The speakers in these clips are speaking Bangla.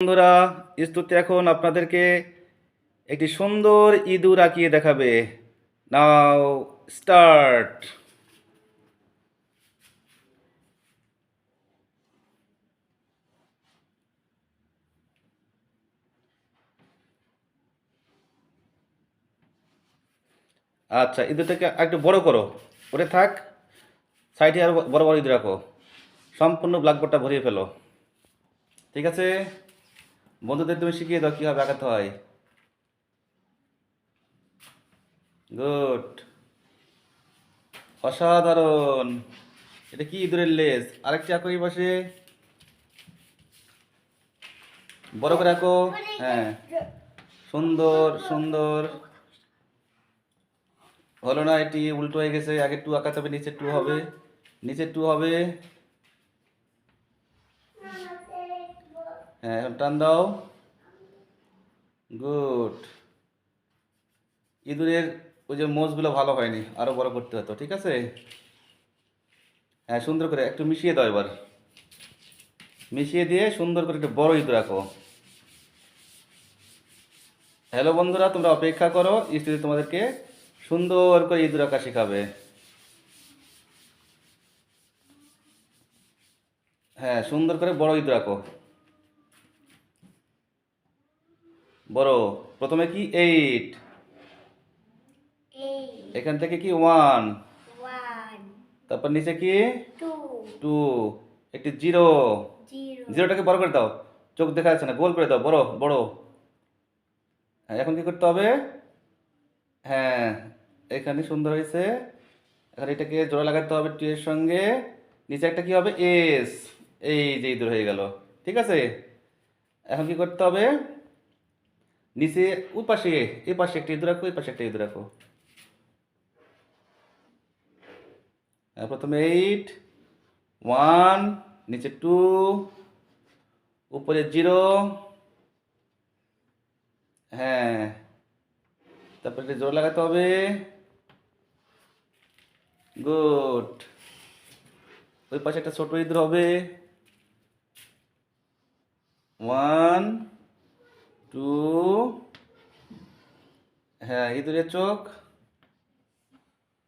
বন্ধুরা, স্তুতি এখন আপনাদেরকে একটি সুন্দর ইঁদুর আঁকিয়ে দেখাবে। নাও স্টার্ট। আচ্ছা, ইঁদুরটাকে একটু বড় করো, ওরে থাক। সাইডে আর বড় বড় ইঁদুর রাখো, সম্পূর্ণ ব্ল্যাকবোর্ডটা ভরিয়ে ফেলো। ঠিক আছে, বন্ধুদের তুমি শিখিয়ে দাও কীভাবে আঁকাতে হয়। গুড, অসাধারণ। এটা কি ইঁদুরের লেজ? আরেকটি আঁকো এই পাশে, বড় করে আঁকো। হ্যাঁ, সুন্দর সুন্দর। হলো না, এটি উল্টো হয়ে গেছে। আগে টু আঁকাতে হবে, নিচে টু হবে, নিচে টু হবে। হ্যাঁ, এখন টান দাও। গুড। ইঁদুরের ওই যে মোজগুলো ভালো হয়নি, আরো বড় করতে হতো। ঠিক আছে, হ্যাঁ, সুন্দর করে একটু মিশিয়ে দাও। এবার মিশিয়ে দিয়ে সুন্দর করে একটু বড় ইঁদুর আঁকো। হ্যালো বন্ধুরা, তোমরা অপেক্ষা করো, স্ত্রী তোমাদেরকে সুন্দর করে ইঁদুর আঁকা শেখাবে। হ্যাঁ, সুন্দর করে বড় ইঁদুর আঁকো। বড়, প্রথমে কি 8, এখান থেকে কি 1, তারপর নিচে কি 2, একটি 0, জিরোটাকে বড় করে দাও, চোখ দেখা যাচ্ছে না, গোল করে দাও, বড় বড়। হ্যাঁ, এখন কি করতে হবে? হ্যাঁ, এখানে সুন্দর হয়েছে। এখন এটাকে জোড়া লাগাতে হবে 2 এর সঙ্গে। নিচে একটা কি হবে? এস। এই যে ইঁদুর হয়ে গেল। ঠিক আছে, এখন কি করতে হবে? নিচে ওই পাশে, এই পাশে একটা ইঁদুর রাখো, এই পাশে একটা ইঁদুর রাখো। প্রথমে 8, 1, নিচে 2, উপরে 0। হ্যাঁ, তারপরে এটা জোর লাগাতে হবে। গুড। ওই পাশে একটা ছোট ইঁদুর হবে। 1, 2। হ্যাঁ, ইঁদুরের চোখ,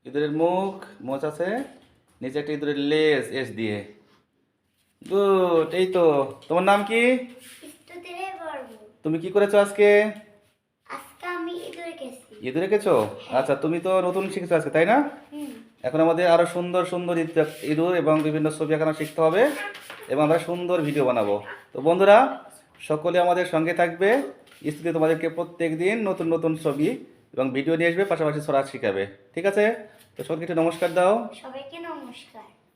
ইঁদুরের মুখ, মোচ আছে। নিচে একটা ইঁদুরের লেজ, এস দিয়ে। গুড, এই তো। তোমার নাম কি? তুমি কি করেছো আজকে? ইঁদুর এঁকেছো? আচ্ছা, তুমি তো নতুন শিখেছো আজকে, তাই না? এখন আমাদের আরো সুন্দর সুন্দর ইঁদুর এবং বিভিন্ন ছবি আঁকানো শিখতে হবে, এবং আমরা সুন্দর ভিডিও বানাবো। তো বন্ধুরা, সকলে আমাদের সঙ্গে থাকবে। স্ত্রী তোমাদেরকে প্রত্যেক দিন নতুন নতুন ছবি এবং ভিডিও নিয়ে আসবে, পাশাপাশি ছড়া শিখাবে। ঠিক আছে, তো সকলকে একটু নমস্কার দাও। সবাইকে নমস্কার।